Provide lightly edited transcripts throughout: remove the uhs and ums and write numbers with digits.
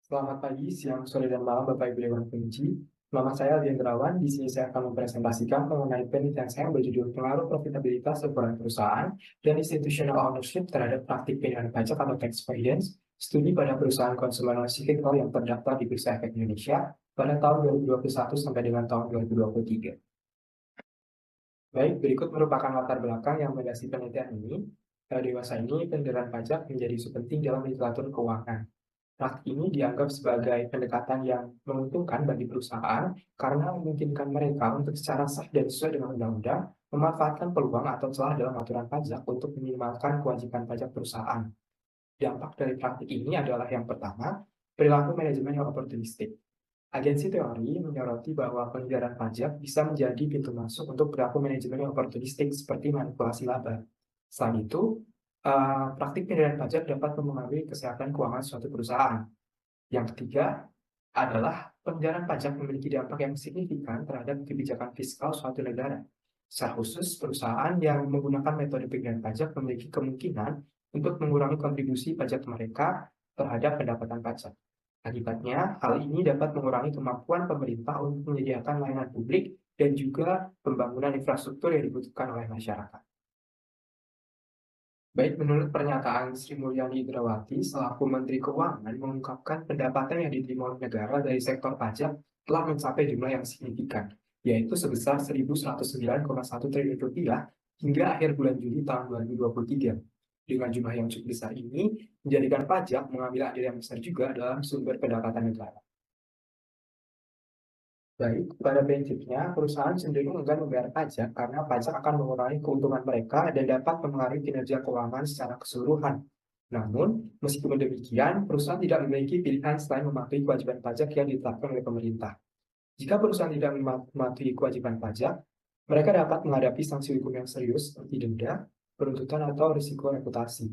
Selamat pagi, siang, sore, dan malam Bapak Ibu Dewan Penguji. Nama saya Aldian Terawan. Di sini saya akan mempresentasikan mengenai penelitian saya yang berjudul Pengaruh Profitabilitas Ukuran Perusahaan dan Institutional Ownership terhadap praktik penerimaan pajak atau tax avoidance, studi pada perusahaan konsumen non-cyclical yang terdaftar di Bursa Efek Indonesia pada tahun 2021 sampai dengan tahun 2023. Baik, berikut merupakan latar belakang yang mendasari penelitian ini. Pada dewasa ini, penerimaan pajak menjadi isu penting dalam literatur keuangan. Praktik ini dianggap sebagai pendekatan yang menguntungkan bagi perusahaan karena memungkinkan mereka untuk secara sah dan sesuai dengan undang-undang memanfaatkan peluang atau celah dalam aturan pajak untuk meminimalkan kewajiban pajak perusahaan. Dampak dari praktik ini adalah yang pertama, perilaku manajemen yang oportunistik. Agensi teori menyoroti bahwa pengejaran pajak bisa menjadi pintu masuk untuk perilaku manajemen yang oportunistik seperti manipulasi laba. Selain itu, praktik pengejaran pajak dapat mempengaruhi kesehatan keuangan suatu perusahaan. Yang ketiga adalah pengejaran pajak memiliki dampak yang signifikan terhadap kebijakan fiskal suatu negara. Secara khusus, perusahaan yang menggunakan metode pengejaran pajak memiliki kemungkinan untuk mengurangi kontribusi pajak mereka terhadap pendapatan pajak. Akibatnya, hal ini dapat mengurangi kemampuan pemerintah untuk menyediakan layanan publik dan juga pembangunan infrastruktur yang dibutuhkan oleh masyarakat. Baik, menurut pernyataan Sri Mulyani Indrawati selaku Menteri Keuangan mengungkapkan pendapatan yang diterima oleh negara dari sektor pajak telah mencapai jumlah yang signifikan, yaitu sebesar Rp1.109,1 triliun hingga akhir bulan Juli tahun 2023. Dengan jumlah yang cukup besar ini, menjadikan pajak mengambil andil yang besar juga dalam sumber pendapatan negara. Baik, pada prinsipnya, perusahaan cenderung enggan membayar pajak karena pajak akan mengurangi keuntungan mereka dan dapat mempengaruhi kinerja keuangan secara keseluruhan. Namun, meskipun demikian, perusahaan tidak memiliki pilihan selain mematuhi kewajiban pajak yang ditetapkan oleh pemerintah. Jika perusahaan tidak mematuhi kewajiban pajak, mereka dapat menghadapi sanksi hukum yang serius seperti denda, penuntutan, atau risiko reputasi.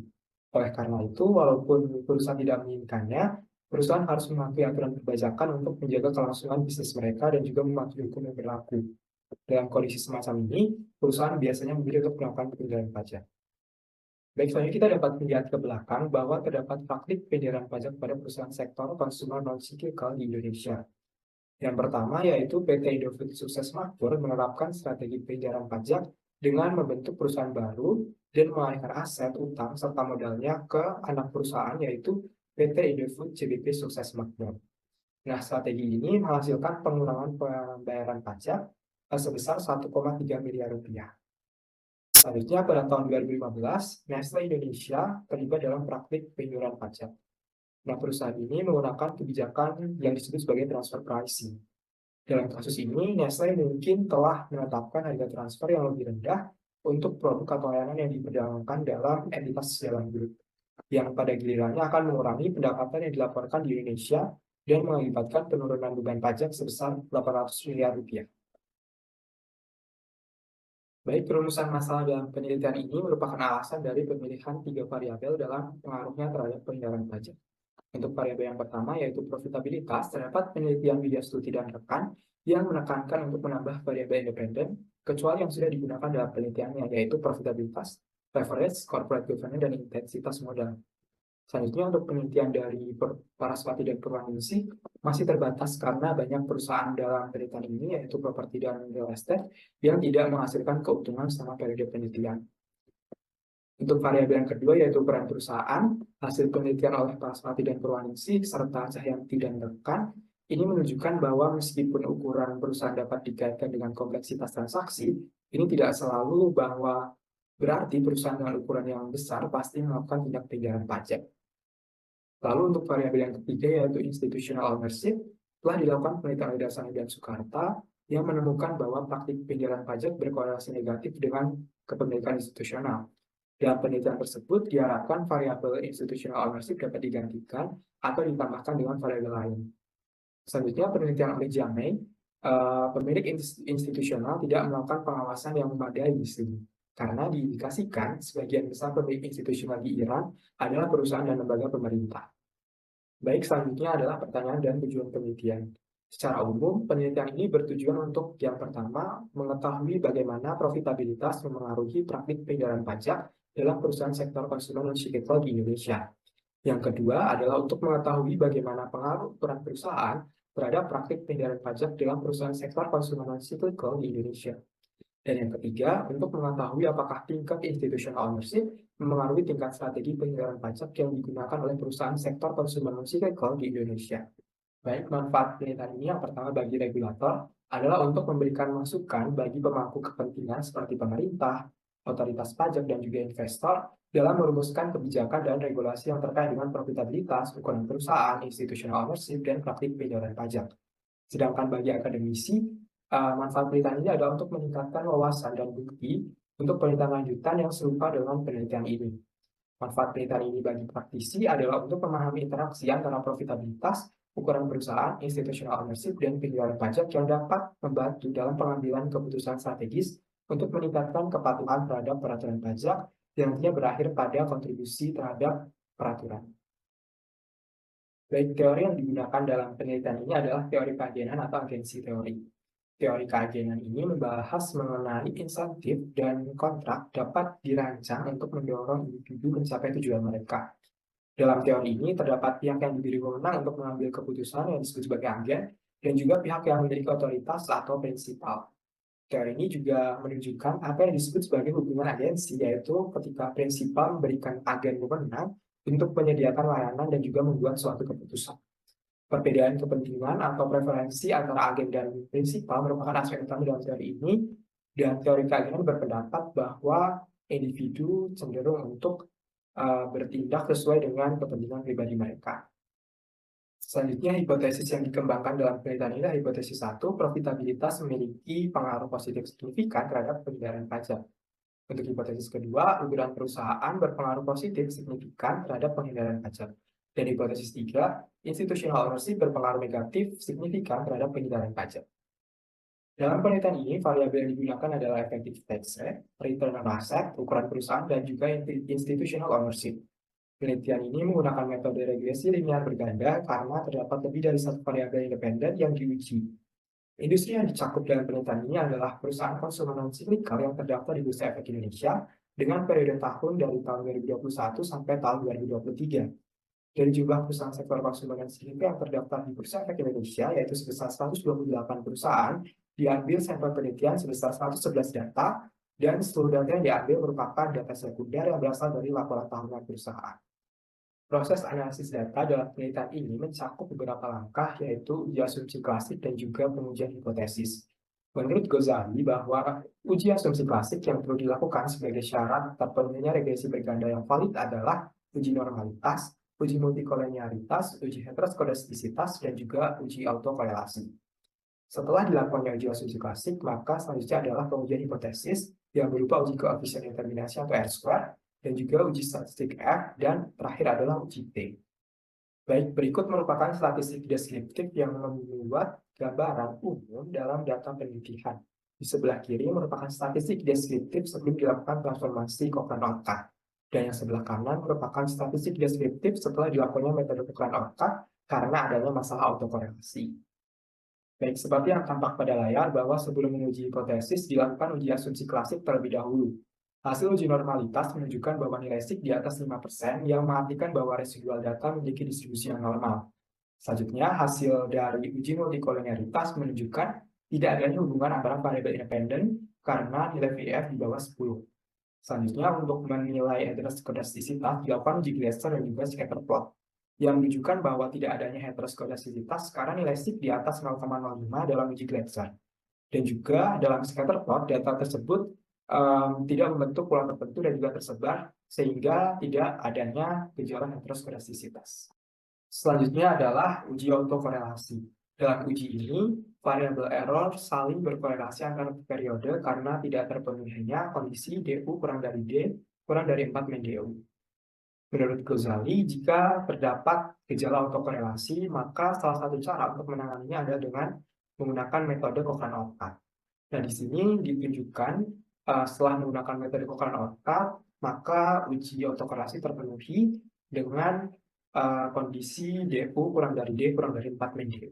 Oleh karena itu, walaupun perusahaan tidak menginginkannya, perusahaan harus mematuhi aturan perpajakan untuk menjaga kelangsungan bisnis mereka dan juga mematuhi hukum yang berlaku. Dalam kondisi semacam ini, perusahaan biasanya memilih untuk melakukan pengendalian pajak. Baik, selanjutnya kita dapat melihat ke belakang bahwa terdapat praktik pengendalian pajak pada perusahaan sektor konsumer non-cyclical di Indonesia. Yang pertama yaitu PT Indofood Sukses Makmur menerapkan strategi penjarahan pajak dengan membentuk perusahaan baru dan mengalihkan aset utang serta modalnya ke anak perusahaan yaitu PT Indofood CBP Sukses Makmur. Nah, strategi ini menghasilkan pengurangan pembayaran pajak sebesar 1,3 miliar rupiah. Selanjutnya, pada tahun 2015, Nestle Indonesia terlibat dalam praktik penjualan pajak. Nah, perusahaan ini menggunakan kebijakan yang disebut sebagai transfer pricing. Dalam kasus ini, Nestle mungkin telah menetapkan harga transfer yang lebih rendah untuk produk atau layanan yang diperdagangkan dalam entitas dalam grup, yang pada gilirannya akan mengurangi pendapatan yang dilaporkan di Indonesia dan mengakibatkan penurunan beban pajak sebesar 800 miliar rupiah. Baik, perumusan masalah dalam penelitian ini merupakan alasan dari pemilihan tiga variabel dalam pengaruhnya terhadap pengendalian pajak. Untuk variabel yang pertama yaitu profitabilitas, terdapat penelitian Widya Stuti dan rekan yang menekankan untuk menambah variabel independen, kecuali yang sudah digunakan dalam penelitiannya, yaitu profitabilitas, leverage, corporate governance, dan intensitas modal. Selanjutnya untuk penelitian dari Paraswati dan Purwaningsih masih terbatas karena banyak perusahaan dalam penelitian ini, yaitu properti dan real estate, yang tidak menghasilkan keuntungan selama periode penelitian. Untuk variabel yang kedua yaitu ukuran perusahaan, hasil penelitian oleh Paraswati dan Purwaningsih serta Cahyanti dan rekan ini menunjukkan bahwa meskipun ukuran perusahaan dapat dikaitkan dengan kompleksitas transaksi, ini tidak selalu bahwa berarti perusahaan dengan ukuran yang besar pasti melakukan tindak penjarahan pajak. Lalu untuk variabel yang ketiga yaitu institutional ownership, telah dilakukan penelitian oleh Dasani dan Sukarta yang menemukan bahwa praktik penjarahan pajak berkorelasi negatif dengan kepemilikan institusional. Dalam penelitian tersebut, diharapkan variabel institutional ownership dapat digantikan atau ditambahkan dengan variabel lain. Selanjutnya, penelitian oleh Jamei, pemilik institusional tidak melakukan pengawasan yang memadai di sini, karena diindikasikan sebagian besar pemilik institusional di Iran adalah perusahaan dan lembaga pemerintah. Baik, selanjutnya adalah pertanyaan dan tujuan penelitian. Secara umum, penelitian ini bertujuan untuk yang pertama, mengetahui bagaimana profitabilitas memengaruhi praktik penjarahan pajak dalam perusahaan sektor konsumen non-cyclical di Indonesia. Yang kedua adalah untuk mengetahui bagaimana pengaruh ukuran perusahaan terhadap praktik penghindaran pajak dalam perusahaan sektor konsumen cyclical di Indonesia. Dan yang ketiga, untuk mengetahui apakah tingkat institutional ownership mempengaruhi tingkat strategi penghindaran pajak yang digunakan oleh perusahaan sektor konsumen cyclical di Indonesia. Baik, manfaat penelitian ini yang pertama bagi regulator adalah untuk memberikan masukan bagi pemangku kepentingan seperti pemerintah, otoritas pajak, dan juga investor dalam merumuskan kebijakan dan regulasi yang terkait dengan profitabilitas, ukuran perusahaan, institutional ownership, dan praktik penghindaran pajak. Sedangkan bagi akademisi, manfaat penelitian ini adalah untuk meningkatkan wawasan dan bukti untuk penelitian lanjutan yang serupa dengan penelitian ini. Manfaat penelitian ini bagi praktisi adalah untuk memahami interaksi antara profitabilitas, ukuran perusahaan, institutional ownership, dan penghindaran pajak yang dapat membantu dalam pengambilan keputusan strategis untuk meningkatkan kepatuhan terhadap peraturan pajak yang nantinya berakhir pada kontribusi terhadap peraturan. Baik, teori yang digunakan dalam penelitian ini adalah teori keagenan atau agensi teori. Teori keagenan ini membahas mengenai insentif dan kontrak dapat dirancang untuk mendorong individu mencapai tujuan mereka. Dalam teori ini, terdapat pihak yang diberi wewenang untuk mengambil keputusan yang disebut sebagai agen, dan juga pihak yang memiliki otoritas atau prinsipal. Teori ini juga menunjukkan apa yang disebut sebagai hubungan agensi, yaitu ketika prinsipal memberikan agen wewenang untuk menyediakan layanan dan juga membuat suatu keputusan. Perbedaan kepentingan atau preferensi antara agen dan prinsipal merupakan aspek utama dalam teori ini, dan teori keagenan berpendapat bahwa individu cenderung untuk bertindak sesuai dengan kepentingan pribadi mereka. Selanjutnya, hipotesis yang dikembangkan dalam penelitian ini adalah hipotesis 1, profitabilitas memiliki pengaruh positif signifikan terhadap penghindaran pajak. Untuk hipotesis kedua, ukuran perusahaan berpengaruh positif signifikan terhadap penghindaran pajak. Dan hipotesis 3, institutional ownership berpengaruh negatif signifikan terhadap penghindaran pajak. Dalam penelitian ini, variabel yang digunakan adalah effective tax rate, return on asset, ukuran perusahaan, dan juga institutional ownership. Penelitian ini menggunakan metode regresi linear berganda karena terdapat lebih dari satu variabel independen yang diuji. Industri yang dicakup dalam penelitian ini adalah perusahaan konsumen non-cyclical yang terdaftar di Bursa Efek Indonesia dengan periode tahun dari tahun 2021 sampai tahun 2023. Dari jumlah perusahaan sektor konsumen non-cyclical yang terdaftar di Bursa Efek Indonesia, yaitu sebesar 128 perusahaan, diambil sampel penelitian sebesar 111 data, dan seluruh data yang diambil merupakan data sekunder yang berasal dari laporan tahunan perusahaan. Proses analisis data dalam penelitian ini mencakup beberapa langkah, yaitu uji asumsi klasik dan juga pengujian hipotesis. Menurut Ghazali, bahwa uji asumsi klasik yang perlu dilakukan sebagai syarat terpenuhinya regresi berganda yang valid adalah uji normalitas, uji multikolenialitas, uji heteroskodastisitas, dan juga uji autokorelasi. Setelah dilakukannya uji asumsi klasik, maka selanjutnya adalah pengujian hipotesis yang berupa uji koefisien determinasi atau R-square, dan juga uji statistik F, dan terakhir adalah uji T. Baik, berikut merupakan statistik deskriptif yang membuat gambaran umum dalam data penelitian. Di sebelah kiri merupakan statistik deskriptif sebelum dilakukan transformasi Cochran-Orcad. Dan yang sebelah kanan merupakan statistik deskriptif setelah dilakukannya metode Cochran-Orcad karena adanya masalah autokorelasi. Baik, seperti yang tampak pada layar bahwa sebelum menguji hipotesis dilakukan uji asumsi klasik terlebih dahulu. Hasil uji normalitas menunjukkan bahwa nilai SIG di atas 5% yang mengartikan bahwa residual data memiliki distribusi yang normal. Selanjutnya, hasil dari uji multikolenialitas menunjukkan tidak adanya hubungan antara variabel independen karena nilai VF di bawah 10. Selanjutnya, untuk menilai heteroskodastisitas, dilakukan uji Gleiser dan juga scatter plot, yang menunjukkan bahwa tidak adanya heteroskodastisitas karena nilai SIG di atas 0,05 dalam uji Gleiser. Dan juga dalam scatter plot, data tersebut tidak membentuk pola tertentu dan juga tersebar, sehingga tidak adanya gejala heteroskodastisitas. Selanjutnya adalah uji autokorelasi. Dalam uji ini, variabel error saling berkorelasi antar periode karena tidak terpenuhinya kondisi DU kurang dari D kurang dari 4 min DU. Menurut Ghazali, jika terdapat gejala autokorelasi, maka salah satu cara untuk menanganinya adalah dengan menggunakan metode Cochran-Orcad. Nah, di sini ditunjukkan setelah menggunakan metode Cochran-Orcad, maka uji autokorelasi terpenuhi dengan kondisi DU kurang dari D kurang dari 4 min DU.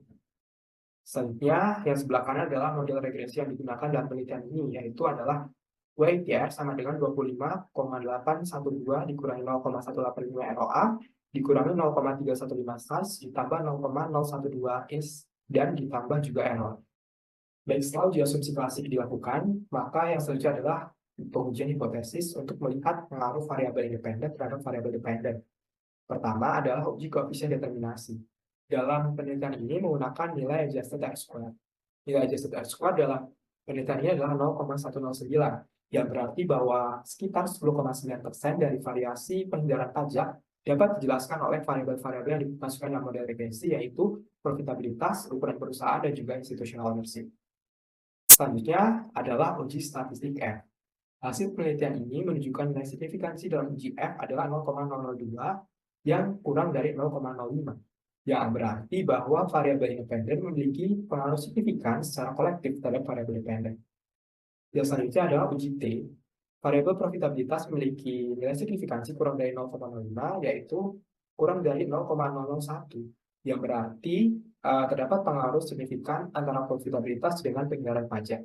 Selanjutnya, yang sebelah kanan adalah model regresi yang digunakan dalam penelitian ini, yaitu adalah WTR sama dengan 25,812 dikurangi 0,185 ROA dikurangi 0,315 SARS ditambah 0,012 INS dan ditambah juga error. Baik, setelah uji asumsi klasik dilakukan, maka yang selanjutnya adalah pengujian hipotesis untuk melihat pengaruh variabel independen terhadap variabel dependen. Pertama adalah uji koefisien determinasi. Dalam penelitian ini menggunakan nilai adjusted R-square. Nilai adjusted R-square dalam penelitian ini adalah 0,109, yang berarti bahwa sekitar 10,9% dari variasi penghindaran pajak dapat dijelaskan oleh variabel-variabel yang dimasukkan dalam model regresi, yaitu profitabilitas, ukuran perusahaan, dan juga institutional ownership. Selanjutnya adalah uji statistik F. Hasil penelitian ini menunjukkan nilai signifikansi dalam uji F adalah 0,002 yang kurang dari 0,05, yang berarti bahwa variabel independen memiliki pengaruh signifikan secara kolektif terhadap variabel dependen. Yang selanjutnya adalah uji T. Variabel profitabilitas memiliki nilai signifikansi kurang dari 0,05, yaitu kurang dari 0,001, yang berarti terdapat pengaruh signifikan antara profitabilitas dengan penghindaran pajak.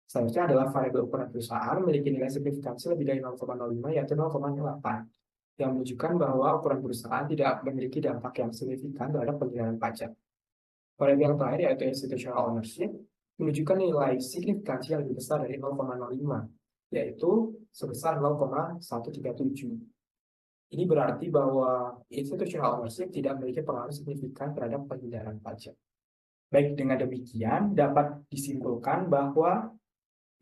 Selanjutnya adalah variabel ukuran perusahaan memiliki nilai signifikansi lebih dari 0,05, yaitu 0,08, yang menunjukkan bahwa ukuran perusahaan tidak memiliki dampak yang signifikan terhadap penghindaran pajak. Variabel yang terakhir yaitu institutional ownership menunjukkan nilai signifikansi yang lebih besar dari 0,05, yaitu sebesar 0,137. Ini berarti bahwa institutional ownership tidak memiliki pengaruh signifikan terhadap penghindaran pajak. Baik, dengan demikian dapat disimpulkan bahwa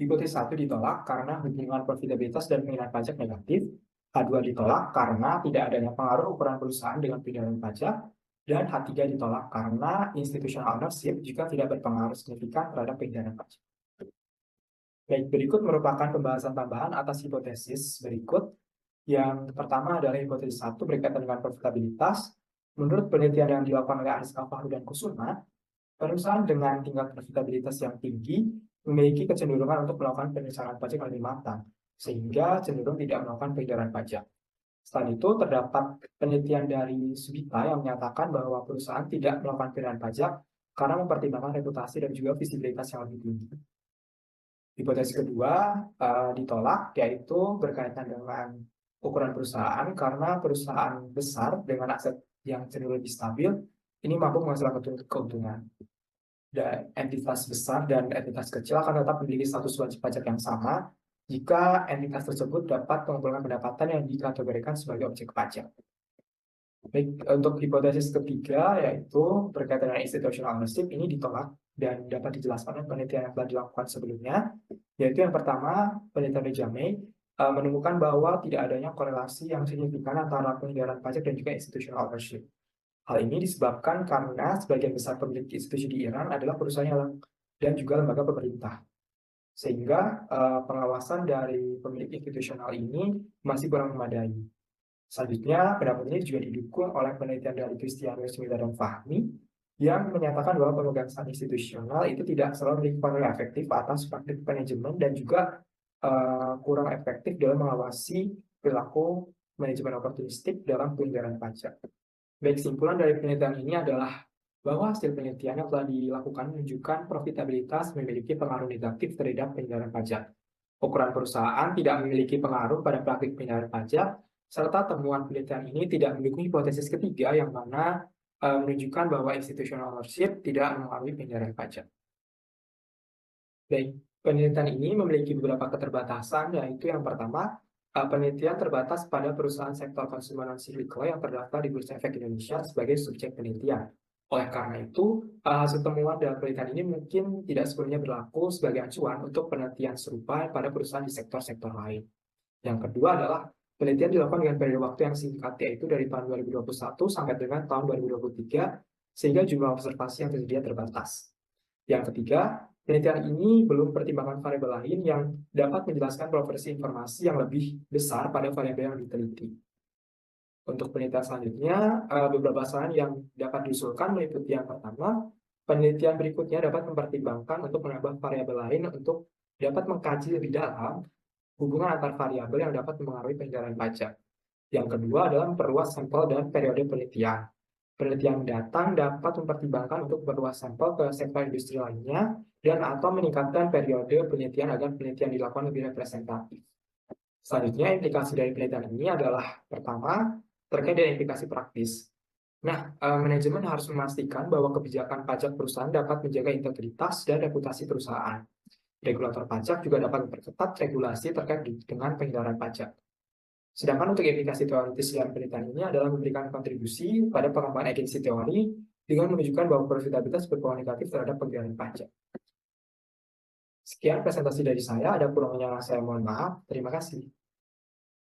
hipotesis 1 ditolak karena hubungan profitabilitas dan penghindaran pajak negatif, H2 ditolak karena tidak adanya pengaruh ukuran perusahaan dengan penghindaran pajak, dan H3 ditolak karena institutional ownership juga tidak berpengaruh signifikan terhadap penghindaran pajak. Baik, berikut merupakan pembahasan tambahan atas hipotesis berikut. Yang pertama adalah hipotesis 1 berkaitan dengan profitabilitas. Menurut penelitian yang dilakukan oleh Ariska Fahru dan Kusuma, perusahaan dengan tingkat profitabilitas yang tinggi memiliki kecenderungan untuk melakukan penyelesaian pajak yang lebih matang, sehingga cenderung tidak melakukan penghindaran pajak. Selain itu, terdapat penelitian dari Sugita yang menyatakan bahwa perusahaan tidak melakukan penghindaran pajak karena mempertimbangkan reputasi dan juga visibilitas yang lebih tinggi. Hipotesis kedua ditolak, yaitu berkaitan dengan ukuran perusahaan, karena perusahaan besar dengan aset yang cenderung lebih stabil ini mampu menghasilkan keuntungan. Dan entitas besar dan entitas kecil akan tetap memiliki status wajib pajak yang sama jika entitas tersebut dapat mengumpulkan pendapatan yang dikategorikan sebagai objek pajak. Baik, untuk hipotesis ketiga yaitu berkaitan dengan institutional ownership ini ditolak dan dapat dijelaskan oleh penelitian yang telah dilakukan sebelumnya, yaitu yang pertama penelitian Benjamin menemukan bahwa tidak adanya korelasi yang signifikan antara penghindaran pajak dan juga institutional ownership. Hal ini disebabkan karena sebagian besar pemilik institusi di Iran adalah perusahaan dan juga lembaga pemerintah. Sehingga pengawasan dari pemilik institusional ini masih kurang memadai. Selanjutnya, pendapat ini juga didukung oleh penelitian dari Christianus Miller dan Fahmi yang menyatakan bahwa pemegang saham institusional itu tidak selalu memiliki kontrol efektif atas praktik manajemen dan juga kurang efektif dalam mengawasi perilaku manajemen oportunistik dalam penghindaran pajak. Baik, kesimpulan dari penelitian ini adalah bahwa hasil penelitian yang telah dilakukan menunjukkan profitabilitas memiliki pengaruh negatif terhadap penghindaran pajak. Ukuran perusahaan tidak memiliki pengaruh pada praktik penghindaran pajak, serta temuan penelitian ini tidak mendukung hipotesis ketiga yang mana menunjukkan bahwa institutional ownership tidak mempengaruhi penghindaran pajak. Baik, penelitian ini memiliki beberapa keterbatasan, yaitu yang pertama, penelitian terbatas pada perusahaan sektor konsumen non-cyclical yang terdaftar di Bursa Efek Indonesia sebagai subjek penelitian. Oleh karena itu, hasil temuan dalam penelitian ini mungkin tidak sepenuhnya berlaku sebagai acuan untuk penelitian serupa pada perusahaan di sektor-sektor lain. Yang kedua adalah penelitian dilakukan dengan periode waktu yang singkat, yaitu dari tahun 2021 sampai dengan tahun 2023, sehingga jumlah observasi yang tersedia terbatas. Yang ketiga, penelitian ini belum mempertimbangkan variabel lain yang dapat menjelaskan proporsi informasi yang lebih besar pada variabel yang diteliti. Untuk penelitian selanjutnya, beberapa saran yang dapat diusulkan meliputi yang pertama, penelitian berikutnya dapat mempertimbangkan untuk menambah variabel lain untuk dapat mengkaji lebih dalam hubungan antar variabel yang dapat mempengaruhi penghindaran pajak. Yang kedua adalah memperluas sampel dan periode penelitian. Penelitian mendatang dapat mempertimbangkan untuk memperluas sampel ke sektor industri lainnya dan atau meningkatkan periode penelitian agar penelitian dilakukan lebih representatif. Selanjutnya, implikasi dari penelitian ini adalah pertama, Terkait dengan implikasi praktis. Nah, manajemen harus memastikan bahwa kebijakan pajak perusahaan dapat menjaga integritas dan reputasi perusahaan. Regulator pajak juga dapat memperketat regulasi terkait dengan penghindaran pajak. Sedangkan untuk implikasi teoritis dalam penelitian ini adalah memberikan kontribusi pada pengembangan agensi teori dengan menunjukkan bahwa profitabilitas berpengaruh negatif terhadap penghindaran pajak. Sekian presentasi dari saya, ada kurangnya saya mohon maaf. Terima kasih.